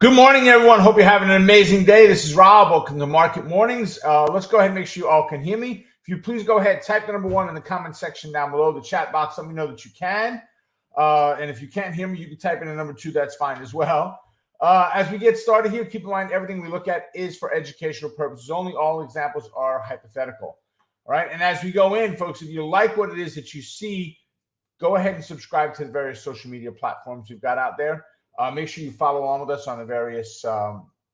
Good morning, everyone. Hope you're having an amazing day. This is Rob. Welcome to Market Mornings. Let's go ahead and make sure you all can hear me. If you please go ahead, type the number 1 in the comment section down below, the chat box. Let me know that you can. And if you can't hear me, you can type in a number 2. That's fine as well. As we get started here, keep in mind everything we look at is for educational purposes only. All examples are hypothetical. All right. And as we go in, folks, if you like what it is that you see, go ahead and subscribe to the various social media platforms we've got out there. Make sure you follow along with us on the various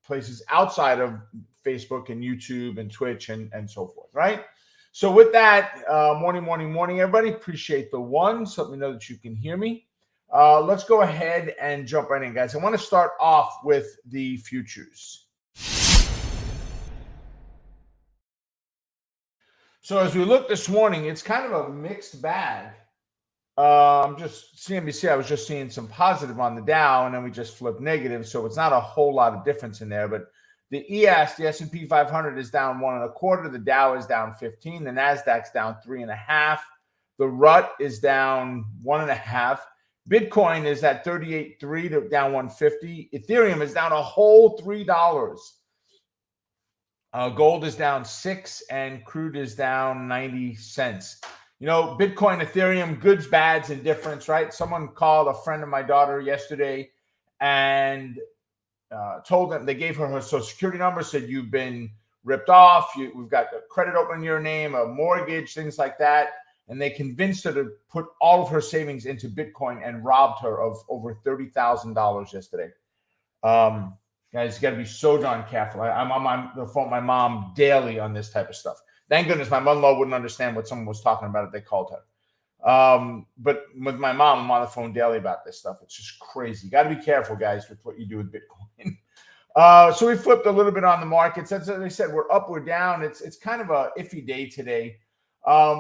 places outside of Facebook and YouTube and Twitch and so forth, right? So with that, morning, everybody. Appreciate the ones. Let me know that you can hear me. Let's go ahead and jump right in, guys. I want to start off with the futures. So as we look this morning, it's kind of a mixed bag. Just CNBC, I was just seeing some positive on the Dow, and then we just flipped negative. So it's not a whole lot of difference in there. But the ES, the S&P 500 is down 1.25. The Dow is down 15. The Nasdaq's down 3.5. The RUT is down 1.5. Bitcoin is at 38.3 down 150. Ethereum is down a whole $3. Gold is down 6, and crude is down 90 cents. You know, Bitcoin, Ethereum, goods, bads, and difference, right? Someone called a friend of my daughter yesterday and told them, they gave her social security number, said, you've been ripped off. We've got a credit open in your name, a mortgage, things like that. And they convinced her to put all of her savings into Bitcoin and robbed her of over $30,000 yesterday. Guys, you got to be so darn careful. I'm on the phone with my mom daily on this type of stuff. Thank goodness my mother-in-law wouldn't understand what someone was talking about if they called her. But with my mom, I'm on the phone daily about this stuff. It's just crazy. You got to be careful, guys, with what you do with Bitcoin. So we flipped a little bit on the markets. As I said, we're up, we're down. It's kind of a iffy day today.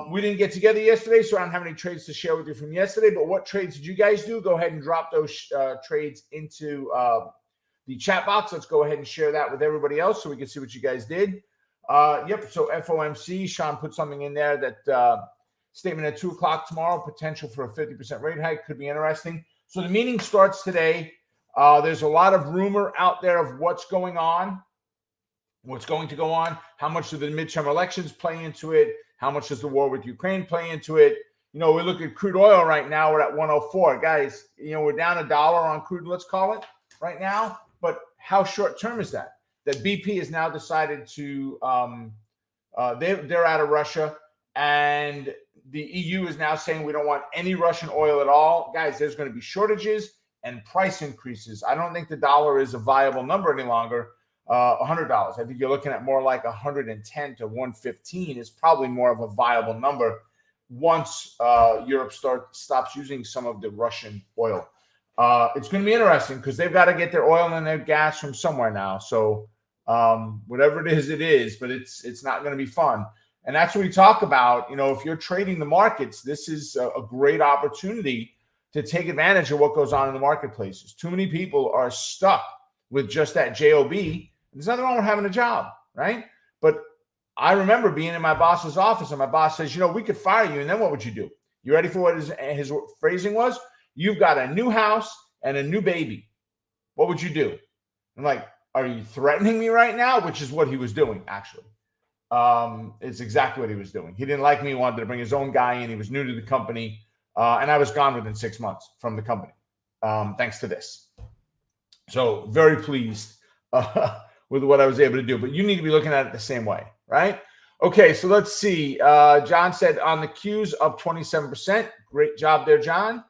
We didn't get together yesterday, so I don't have any trades to share with you from yesterday. But what trades did you guys do? Go ahead and drop those trades into the chat box. Let's go ahead and share that with everybody else so we can see what you guys did. Yep. So FOMC, Sean put something in there that statement at 2 o'clock tomorrow, potential for a 50% rate hike could be interesting. So the meeting starts today. There's a lot of rumor out there of what's going on, what's going to go on. How much do the midterm elections play into it? How much does the war with Ukraine play into it? You know, we look at crude oil right now. We're at 104. Guys, you know, we're down $1 on crude, let's call it, right now. But how short term is that? That BP has now decided to, they're out of Russia, and the EU is now saying we don't want any Russian oil at all. Guys, there's going to be shortages and price increases. I don't think the dollar is a viable number any longer. $100. I think you're looking at more like 110 to 115 is probably more of a viable number once Europe stops using some of the Russian oil. It's going to be interesting because they've got to get their oil and their gas from somewhere now. So whatever it is, but it's not going to be fun. And that's what we talk about. You know, if you're trading the markets, this is a great opportunity to take advantage of what goes on in the marketplaces. Too many people are stuck with just that job. There's nothing wrong with having a job, right? But I remember being in my boss's office, and my boss says, you know, we could fire you, and then what would you do? You ready for what his phrasing was? You've got a new house and a new baby. What would you do? I'm like, are you threatening me right now? Which is what he was doing, actually. It's exactly what he was doing. He didn't like me. He wanted to bring his own guy in. He was new to the company. And I was gone within 6 months from the company, thanks to this. So very pleased with what I was able to do. But you need to be looking at it the same way, right? Okay, so let's see. John said on the Qs up 27%. Great job there, John.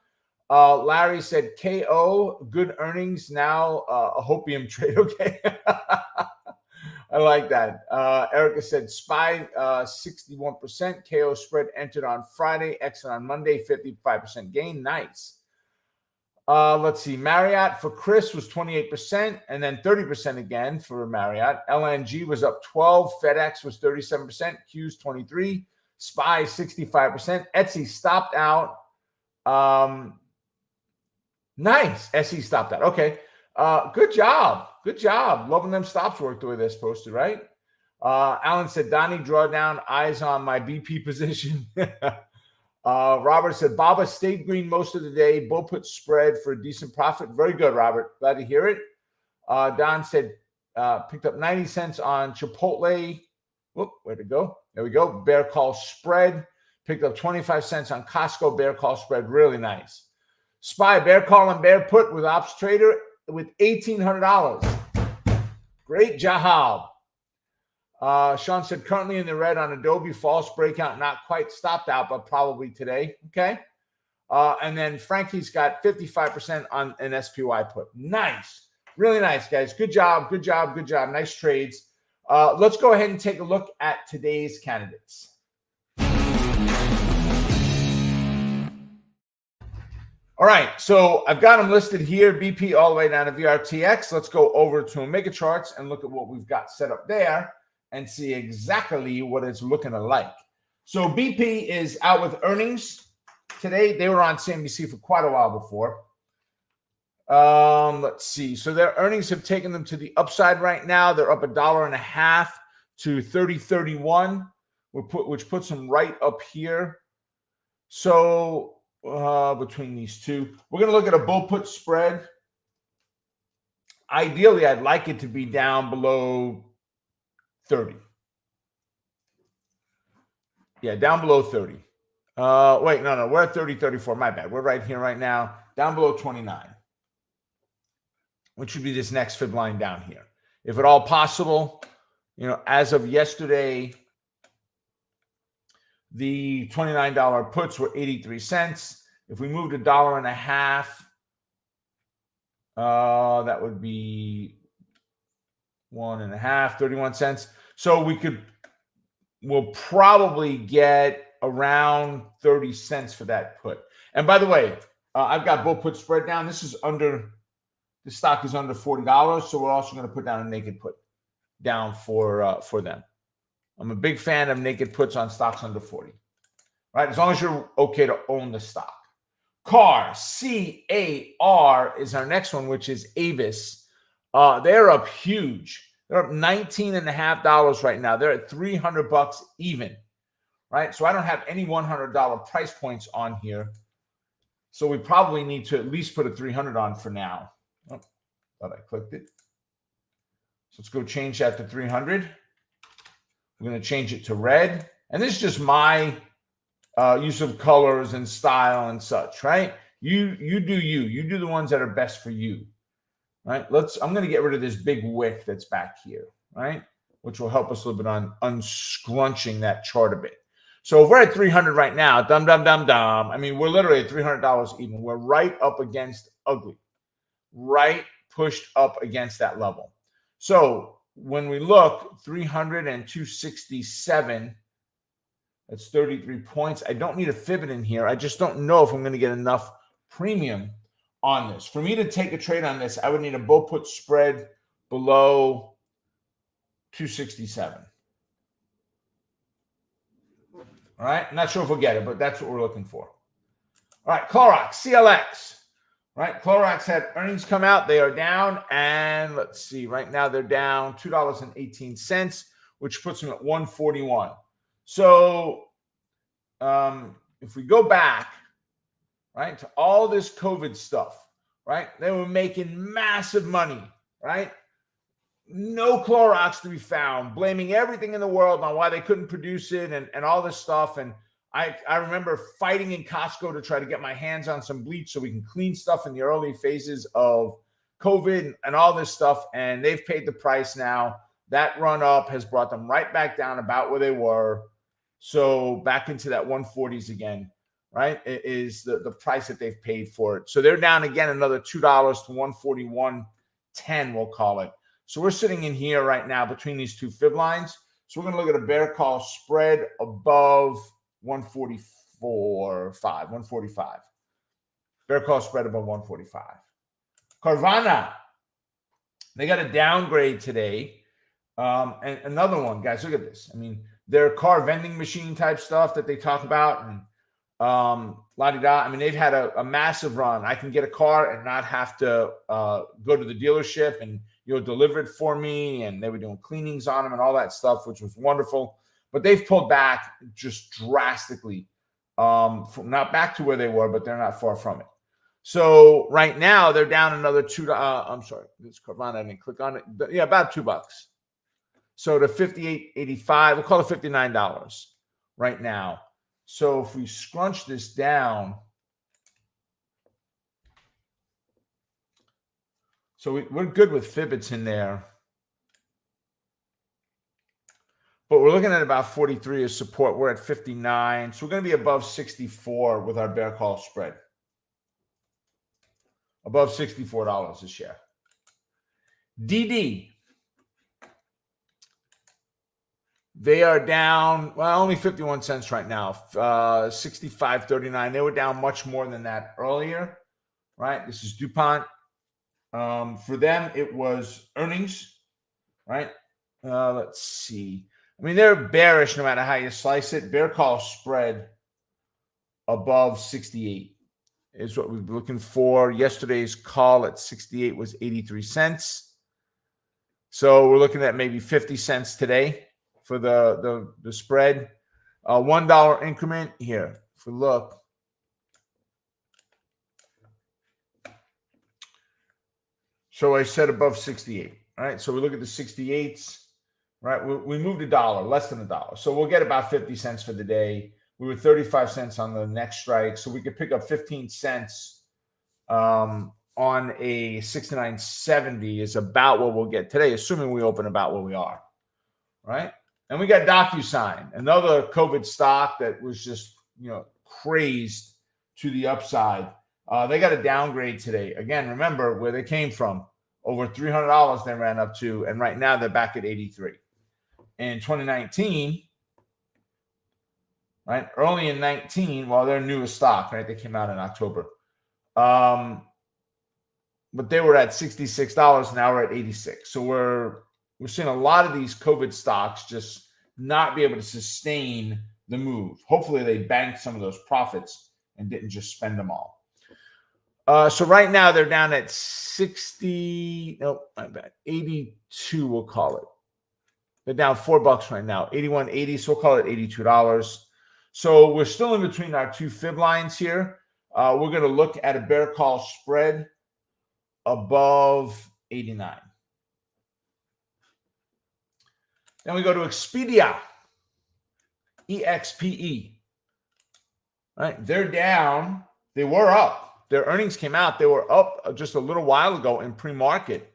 Larry said KO, good earnings now, a hopium trade. Okay. I like that. Erica said SPY 61%, KO spread entered on Friday, exit on Monday, 55% gain. Nice. Let's see. Marriott for Chris was 28% and then 30% again for Marriott. LNG was up 12. FedEx was 37%. Q's 23. SPY 65%. Etsy stopped out. Nice. SE stopped out. Okay. Good job. Good job. Loving them stops work the way they're supposed to, right? Alan said, Donnie, draw down, eyes on my BP position. Robert said, Baba stayed green most of the day. Bull put spread for a decent profit. Very good, Robert. Glad to hear it. Don said picked up 90 cents on Chipotle. Whoop, where'd it go? There we go. Bear call spread. Picked up 25 cents on Costco bear call spread. Really nice. SPY bear call and bear put with ops trader with $1,800. Great job. Sean said currently in the red on Adobe, false breakout, not quite stopped out, but probably today. Okay. And then Frankie's got 55% on an SPY put. Nice. Really nice, guys. Good job. Good job. Good job. Nice trades. Let's go ahead and take a look at today's candidates. All right, so I've got them listed here, BP all the way down to VRTX. Let's go over to Omega Charts and look at what we've got set up there and see exactly what it's looking like. So BP is out with earnings today. They were on CNBC for quite a while before. Let's see. So their earnings have taken them to the upside right now. They're up $1.50 to 30.31, which puts them right up here. So between these two, we're going to look at a bull put spread. Ideally, I'd like it to be down below 30. Yeah, down below 30. Wait, no, we're at 30.34. My bad. We're right here right now, down below 29, which would be this next fib line down here. If at all possible, as of yesterday, the $29 puts were 83 cents. If we moved $1.50, that would be 1.5, 31 cents. So we'll probably get around 30 cents for that put. And by the way, I've got bull put spread down. The stock is under $40. So we're also going to put down a naked put down for them. I'm a big fan of naked puts on stocks under 40, right? As long as you're okay to own the stock. CAR, C-A-R is our next one, which is Avis. They're up huge. They're up $19.50 right now. They're at $300 even, right? So I don't have any $100 price points on here. So we probably need to at least put a 300 on for now. Oh, thought I clicked it. So let's go change that to 300. We're going to change it to red. And this is just my use of colors and style and such, right? You do you. You do the ones that are best for you, right? I'm going to get rid of this big wick that's back here, right? Which will help us a little bit on unscrunching that chart a bit. So if we're at 300 right now, I mean, we're literally at $300 even. We're right up against ugly, right pushed up against that level. So when we look, 300 and 267, that's 33 points. I don't need a fib in here. I just don't know if I'm going to get enough premium on this. For me to take a trade on this, I would need a bull put spread below 267. All right. I'm not sure if we'll get it, but that's what we're looking for. All right. Clorox, CLX. Right, Clorox had earnings come out. They are down, and let's see. Right now, they're down $2.18, which puts them at 141. So, if we go back, right, to all this COVID stuff, right, they were making massive money, right? No Clorox to be found, blaming everything in the world on why they couldn't produce it and all this stuff. And I remember fighting in Costco to try to get my hands on some bleach so we can clean stuff in the early phases of COVID and all this stuff. And they've paid the price now. That run up has brought them right back down about where they were. So back into that 140s again, right? It is the price that they've paid for it. So they're down again another $2 to 141.10, we'll call it. So we're sitting in here right now between these two fib lines. So we're going to look at a bear call spread above 145. Bear call spread above 145. Carvana, they got a downgrade today. And another one, guys, look at this. I mean, their car vending machine type stuff that they talk about and la-di-da. I mean, they've had a massive run. I can get a car and not have to go to the dealership and deliver it for me. And they were doing cleanings on them and all that stuff, which was wonderful. But they've pulled back just drastically, from not back to where they were, but they're not far from it. So right now they're down another $2. I'm sorry, this Carvana, I didn't click on it. But yeah, about $2. So to 58.85, we'll call it $59 right now. So if we scrunch this down, so we're good with Fibbits in there. But we're looking at about 43 as support. We're at 59. So we're going to be above 64 with our bear call spread. Above $64 a share. DD. They are down, well, only 51 cents right now. 65.39. They were down much more than that earlier, right? This is DuPont. For them, it was earnings, right? Let's see. I mean, they're bearish no matter how you slice it. Bear call spread above 68 is what we're looking for. Yesterday's call at 68 was 83 cents. So we're looking at maybe 50 cents today for the spread. $1 increment here. If we look, so I said above 68. All right. So we look at the 68s. Right, we moved $1, less than $1. So we'll get about 50 cents for the day. We were 35 cents on the next strike. So we could pick up 15 cents on a 69.70 is about what we'll get today, assuming we open about where we are. Right. And we got Docusign, another COVID stock that was just, crazed to the upside. They got a downgrade today. Again, remember where they came from. Over $300 they ran up to, and right now they're back at 83. In 2019, right, early in 19, well, they're newest stock, right? They came out in October. But they were at $66, now we're at 86. So we're seeing a lot of these COVID stocks just not be able to sustain the move. Hopefully they banked some of those profits and didn't just spend them all. So right now they're down at 82, we'll call it. They're down $4 right now, 81.80. So we'll call it $82. So we're still in between our two fib lines here. We're going to look at a bear call spread above 89. Then we go to Expedia, EXPE. Right, they're down. They were up. Their earnings came out. They were up just a little while ago in pre-market.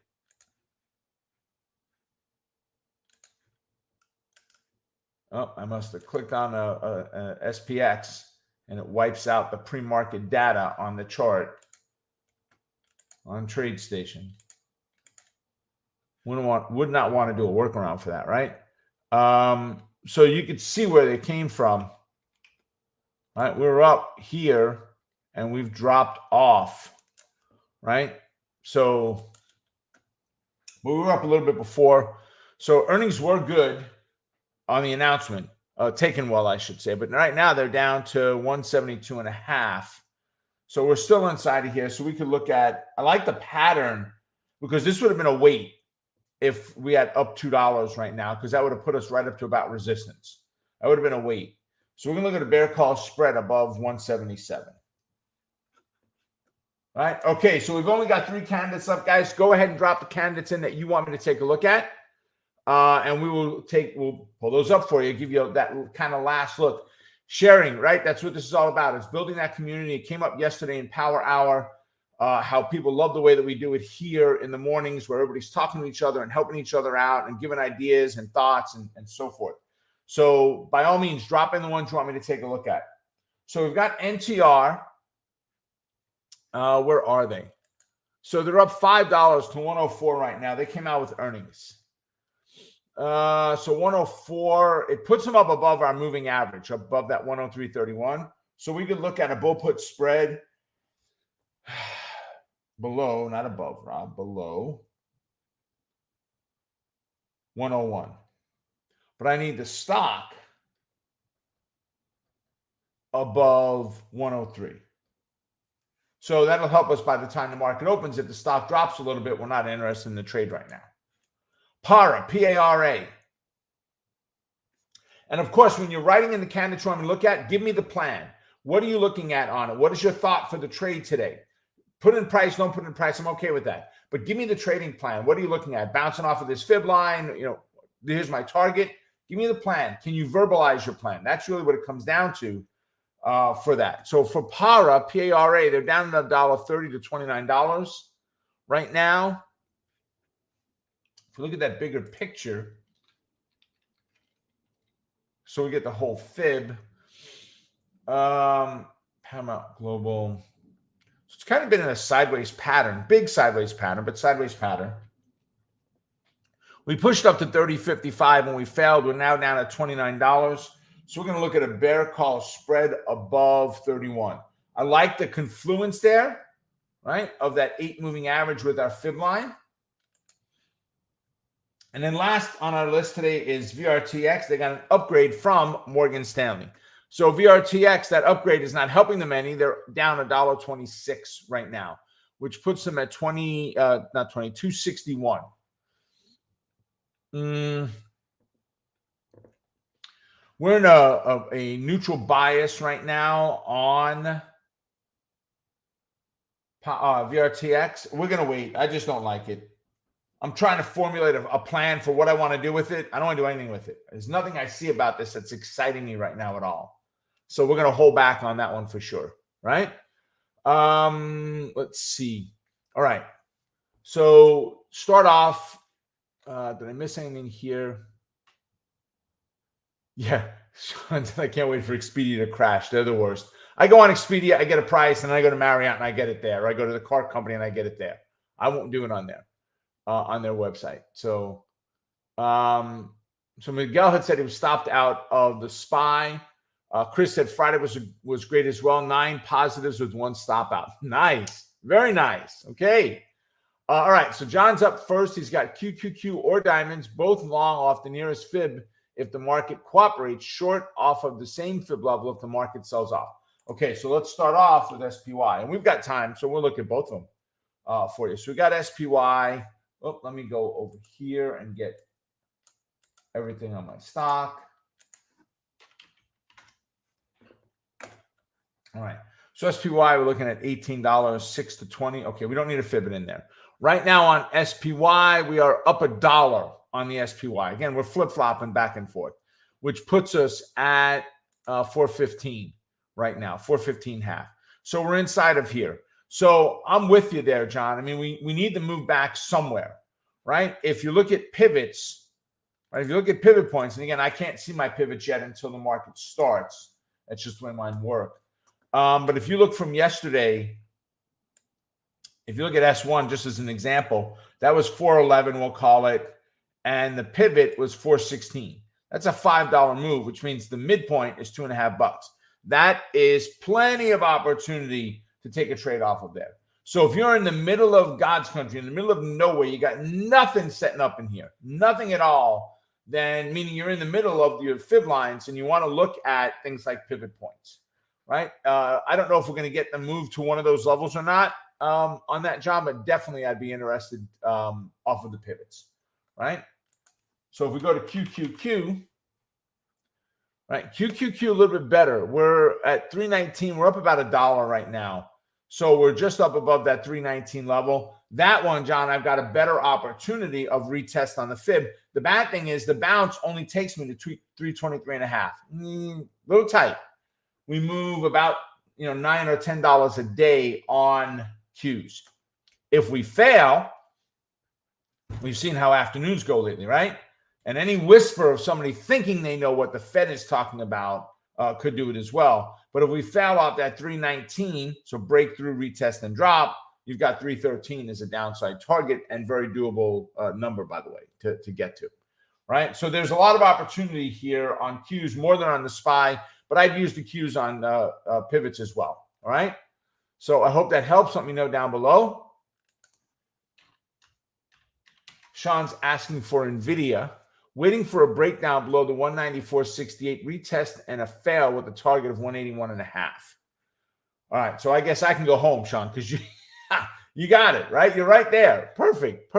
Oh, I must have clicked on a SPX, and it wipes out the pre-market data on the chart on TradeStation. Would not want to do a workaround for that, right? So you could see where they came from. Right, we're up here, and we've dropped off, right? So we were up a little bit before. So earnings were good on the announcement, taken well, I should say. But right now they're down to 172.5. So we're still inside of here. So we could look at, I like the pattern because this would have been a wait if we had up $2 right now, because that would have put us right up to about resistance. That would have been a wait. So we're going to look at a bear call spread above 177. Right? Okay, so we've only got 3 candidates left, guys. Go ahead and drop the candidates in that you want me to take a look at. And we'll pull those up for you, give you that kind of last look. Sharing, right? That's what this is all about. It's building that community. It came up yesterday in Power Hour, how people love the way that we do it here in the mornings, where everybody's talking to each other and helping each other out and giving ideas and thoughts and so forth. So by all means, drop in the ones you want me to take a look at. So we've got NTR. Where are they? So they're up $5 to 104 right now. They came out with earnings. So 104, it puts them up above our moving average, above that 103.31. So we could look at a bull put spread below, not above, Rob, below 101. But I need the stock above 103. So that'll help us by the time the market opens. If the stock drops a little bit, we're not interested in the trade right now. PARA, P-A-R-A. And of course, when you're writing in the candidate you want me to look at, give me the plan. What are you looking at on it? What is your thought for the trade today? Put in price, don't put in price. I'm okay with that. But give me the trading plan. What are you looking at? Bouncing off of this fib line, here's my target. Give me the plan. Can you verbalize your plan? That's really what it comes down to for that. So for PARA, P-A-R-A, they're down at $1.30 to $29 right now. If you look at that bigger picture, so we get the whole fib. Paramount Global. So it's kind of been in a sideways pattern, big sideways pattern, but sideways pattern. We pushed up to 30.55 when we failed. We're now down at $29. So we're going to look at a bear call spread above 31. I like the confluence there, right, of that 8 moving average with our fib line. And then last on our list today is Vrtx. They got an upgrade from Morgan Stanley. So Vrtx, that upgrade is not helping them any. They're down $1.26 right now, which puts them at 261. We're in a neutral bias right now on Vrtx. We're going to wait. I just don't like it. I'm trying to formulate a plan for what I want to do with it. I don't want to do anything with it. There's nothing I see about this that's exciting me right now at all. So we're going to hold back on that one for sure, right? Let's see. All right. So start off. Did I miss anything here? Yeah. I can't wait for Expedia to crash. They're the worst. I go on Expedia, I get a price, and then I go to Marriott and I get it there. Or I go to the car company and I get it there. I won't do it on there. On their website. So Miguel had said he was stopped out of the SPY. Chris said Friday was great as well. 9 positives with 1 stop out. Nice. Very nice. Okay. All right. So John's up first. He's got QQQ or diamonds, both long off the nearest fib if the market cooperates, short off of the same fib level if the market sells off. Okay. So let's start off with SPY. And we've got time, so we'll look at both of them for you. So we got SPY. Oh, let me go over here and get everything on my stock. All right. So SPY, we're looking at $18, 6 to 20. Okay, we don't need a fib in there. Right now on SPY, we are up $1 on the SPY. Again, we're flip-flopping back and forth, which puts us at 415 right now, 415.5. So we're inside of here. So I'm with you there, John. I mean, we need to move back somewhere, right? If you look at pivots, right? If you look at pivot points, and again, I can't see my pivots yet until the market starts. That's just the way mine work. But if you look from yesterday, if you look at S1, just as an example, that was 411, we'll call it, and the pivot was 416. That's a $5 move, which means the midpoint is $2.50. That is plenty of opportunity to take a trade off of there. So if you're in the middle of God's country, in the middle of nowhere, you got nothing setting up in here, nothing at all, then meaning you're in the middle of your fib lines and you want to look at things like pivot points, right? I don't know if we're going to get them moved to one of those levels or not on that job, but definitely I'd be interested off of the pivots, right? So if we go to QQQ, right, QQQ a little bit better. We're at 319. We're up about $1 right now. So we're just up above that 319 level. That one, John, I've got a better opportunity of retest on the fib. The bad thing is the bounce only takes me to 323.5. Little tight. We move about $9 or $10 a day on Qs. If we fail, we've seen how afternoons go lately, right? And any whisper of somebody thinking they know what the Fed is talking about could do it as well. But if we fail off that 319, so breakthrough, retest, and drop, you've got 313 as a downside target and very doable number, by the way, to get to, right? So there's a lot of opportunity here on Qs more than on the SPY, but I'd use the Qs on pivots as well, all right? So I hope that helps. Let me know down below. Sean's asking for NVIDIA. Waiting for a breakdown below the 194.68 retest and a fail with a target of 181.5. All right, so I guess I can go home, Sean, because you got it, right? You're right there. Perfect.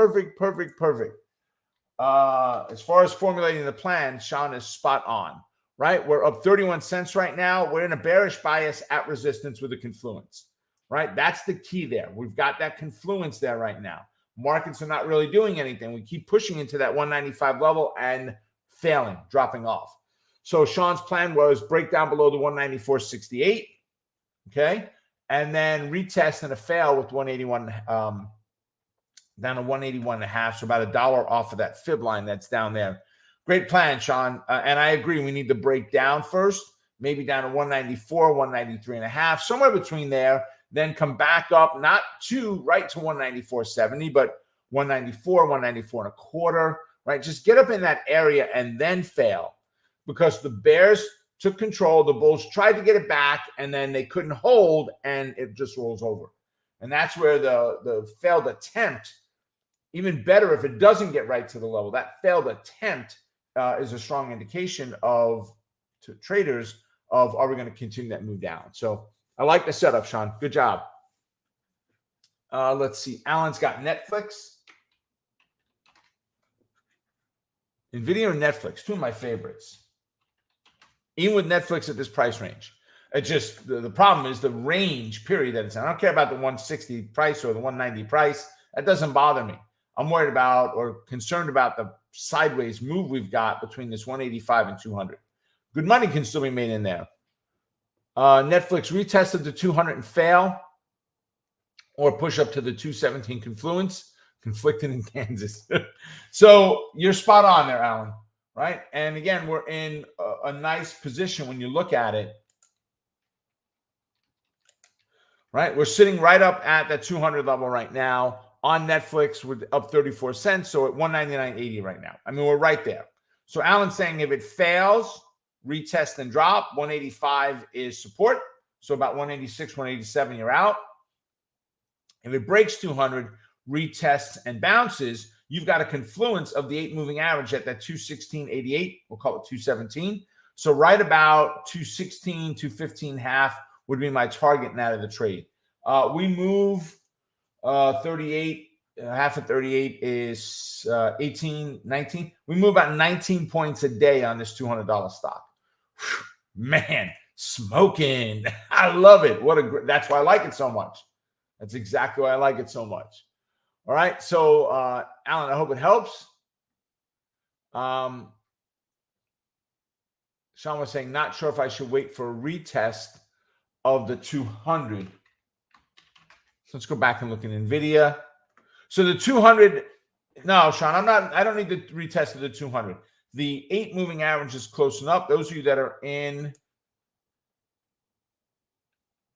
As far as formulating the plan, Sean is spot on, right? We're up 31 cents right now. We're in a bearish bias at resistance with a confluence, right? That's the key there. We've got that confluence there right now. Markets are not really doing anything. We keep pushing into that 195 level and failing, dropping off. So Sean's plan was break down below the 194.68, okay? And then retest and a fail with 181, down to 181.5, so about $1 off of that fib line that's down there. Great plan, Sean. And I agree, we need to break down first, maybe down to 194, 193.5, somewhere between there, then come back up, not right to 194.70, but 194, 194.25, right? Just get up in that area and then fail, because the bears took control, the bulls tried to get it back, and then they couldn't hold, and it just rolls over. And that's where the failed attempt, even better if it doesn't get right to the level, that failed attempt is a strong indication to traders of, are we going to continue that move down? So I like the setup, Sean. Good job. Let's see. Alan's got Netflix. NVIDIA or Netflix, two of my favorites. Even with Netflix at this price range. It just, the problem is the range period that it's in. I don't care about the 160 price or the 190 price. That doesn't bother me. I'm worried about or concerned about the sideways move we've got between this 185 and 200. Good money can still be made in there. Netflix retested the 200 and fail, or push up to the 217 confluence, conflicted in Kansas. So you're spot on there, Alan, right? And again, we're in a nice position when you look at it, right? We're sitting right up at that 200 level right now. On Netflix, we're up 34 cents, so at 199.80 right now. I mean, we're right there. So Alan's saying if it fails, retest and drop, 185 is support. So about 186, 187, you're out. If it breaks 200, retests and bounces, you've got a confluence of the 8 moving average at that 216.88. We'll call it 217. So right about 216, 215.5 would be my target and out of the trade. We move 38, half of 38 is 18, 19. We move about 19 points a day on this $200 stock. Whew, man, smoking. I love it. That's why I like it so much. That's exactly why I like it so much. All right. So, Alan, I hope it helps. Sean was saying, not sure if I should wait for a retest of the 200. Let's go back and look at NVIDIA. So the 200, no, Sean, I don't need to retest the 200. The 8 moving average is close enough. Those of you that are in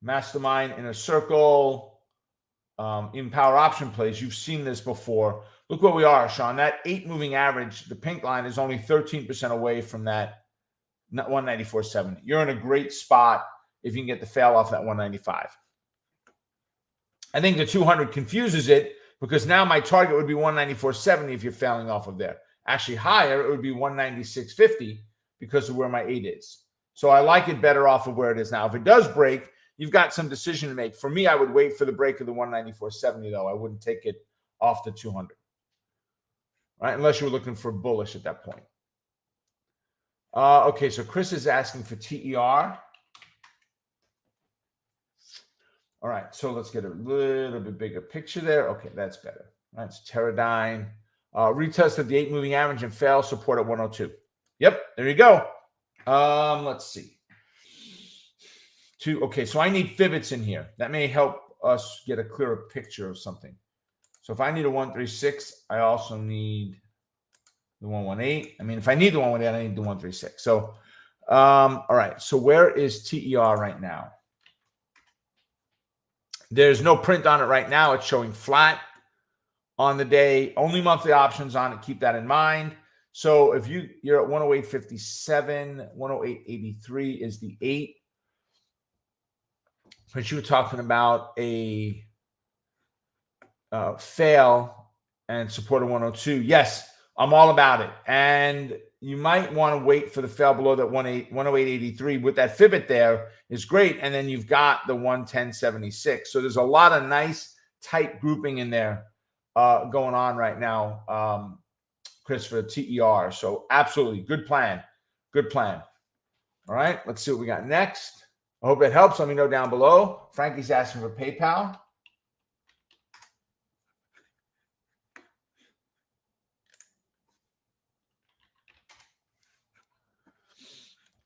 Mastermind, Inner Circle, in power option plays, you've seen this before. Look where we are, Sean. That 8 moving average, the pink line, is only 13% away from that 194.70. You're in a great spot if you can get the fail off that 195. I think the 200 confuses it, because now my target would be 194.70 if you're failing off of there. Actually, higher, it would be 196.50 because of where my 8 is. So I like it better off of where it is now. If it does break, you've got some decision to make. For me, I would wait for the break of the 194.70, though. I wouldn't take it off the 200, right? Unless you were looking for bullish at that point. Okay, so Chris is asking for TER. All right, so let's get a little bit bigger picture there. Okay, that's better. All right, it's Teradyne. Retested the 8 moving average and fail, support at 102. Yep, there you go. Let's see. Okay, so I need Vrtx in here. That may help us get a clearer picture of something. So if I need a 136, I also need the 118. I mean, if I need the 118, I need the 136. So, all right, so where is TER right now? There's no print on it right now. It's showing flat on the day. Only monthly options on it. Keep that in mind. So if you're at 108.57, 108.83 is the 8. But you were talking about a fail and support of 102. Yes, I'm all about it. And you might want to wait for the fail below that 108.83 with that Vrtx there is great. And then you've got the 110.76. So there's a lot of nice tight grouping in there going on right now, Chris, for TER. So absolutely good plan. Good plan. All right, let's see what we got next. I hope that helps. Let me know down below. Frankie's asking for PayPal.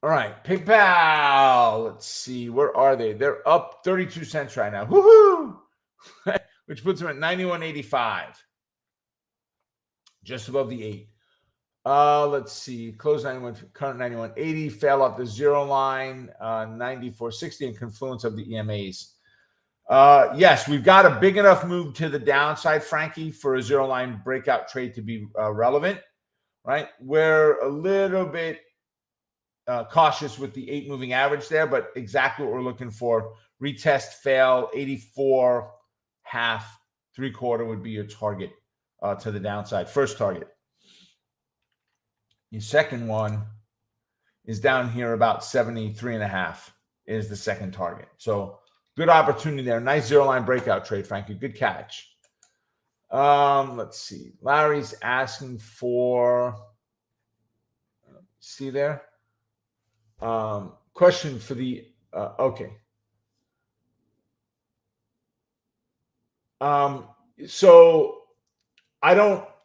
All right, PayPal. Let's see. Where are they? They're up 32 cents right now. Woohoo! Which puts them at 91.85. Just above the 8. Let's see. Close 91, current 91.80. Fell off the zero line, 94.60, and confluence of the EMAs. Yes, we've got a big enough move to the downside, Frankie, for a zero line breakout trade to be relevant, right? We're a little bit cautious with the 8 moving average there, but exactly what we're looking for. Retest, fail, 84, half, 3/4 would be your target to the downside. First target. Your second one is down here about 73.5 is the second target. So good opportunity there. Nice zero line breakout trade, Frankie. Good catch. Let's see. Larry's asking for, see there? Question for the, okay. So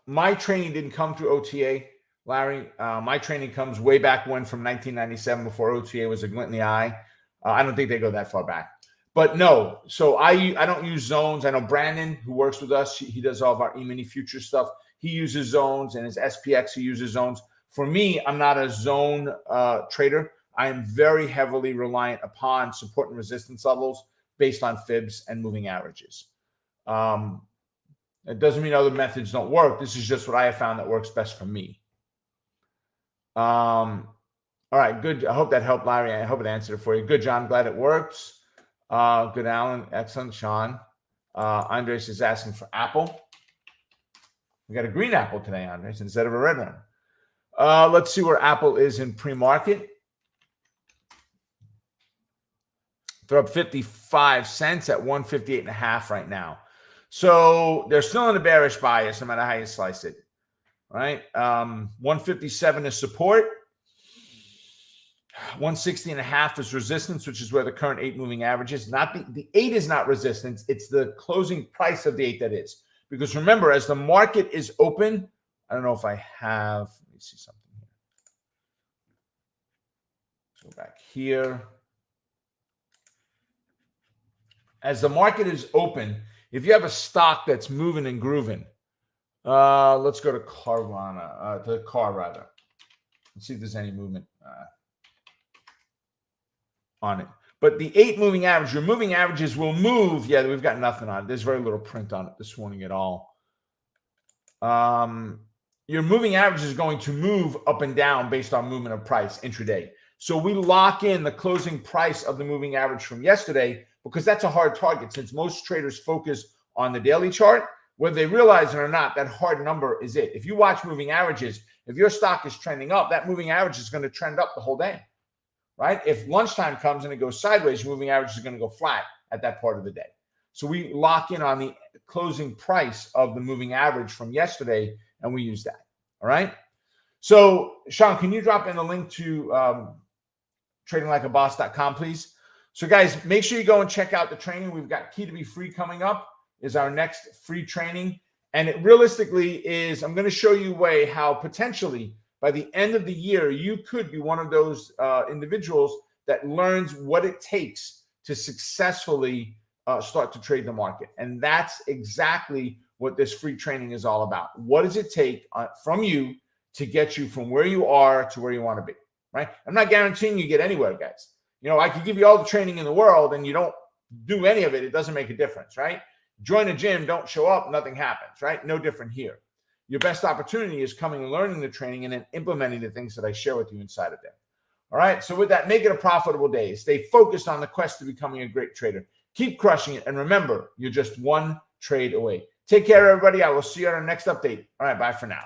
my training didn't come through OTA, Larry. My training comes way back when, from 1997, before OTA was a glint in the eye. I don't think they go that far back. But no, so I don't use zones. I know Brandon, who works with us, he does all of our E-mini future stuff. He uses zones, and his SPX, he uses zones. For me, I'm not a zone trader. I am very heavily reliant upon support and resistance levels based on fibs and moving averages. It doesn't mean other methods don't work. This is just what I have found that works best for me. All right, good. I hope that helped, Larry. I hope it answered it for you. Good, John. Glad it works. Good, Alan. Excellent, Sean. Andres is asking for Apple. We got a green apple today, Andres, instead of a red one. Let's see where Apple is in pre-market. They're up 55 cents at 158.5 right now. So they're still in a bearish bias, no matter how you slice it. Right? 157 is support. 160.5 is resistance, which is where the current 8 moving average is. Not the 8 is not resistance. It's the closing price of the 8 that is. Because remember, as the market is open, I don't know if I have, let me see something here. Go back here. As the market is open, if you have a stock that's moving and grooving, let's go to Carvana, to the car rather. Let's see if there's any movement on it. But the 8 moving average, your moving averages will move. Yeah, we've got nothing on it. There's very little print on it this morning at all. Your moving average is going to move up and down based on movement of price intraday. So we lock in the closing price of the moving average from yesterday, because that's a hard target, since most traders focus on the daily chart. Whether they realize it or not, that hard number is it. If you watch moving averages, if your stock is trending up, that moving average is going to trend up the whole day, right? If lunchtime comes and it goes sideways, your moving average is going to go flat at that part of the day. So we lock in on the closing price of the moving average from yesterday, and we use that, all right? So, Sean, can you drop in a link to tradinglikeaboss.com, please? So, guys, make sure you go and check out the training. We've got Key to Be Free coming up, is our next free training. And it realistically is, I'm going to show you a way how potentially by the end of the year, you could be one of those individuals that learns what it takes to successfully start to trade the market. And that's exactly what this free training is all about. What does it take from you to get you from where you are to where you want to be, right? I'm not guaranteeing you get anywhere, guys. You know, I could give you all the training in the world and you don't do any of it. It doesn't make a difference, right? Join a gym, don't show up, nothing happens, right? No different here. Your best opportunity is coming and learning the training and then implementing the things that I share with you inside of there. All right. So with that, make it a profitable day. Stay focused on the quest to becoming a great trader. Keep crushing it. And remember, you're just one trade away. Take care, everybody. I will see you on our next update. All right. Bye for now.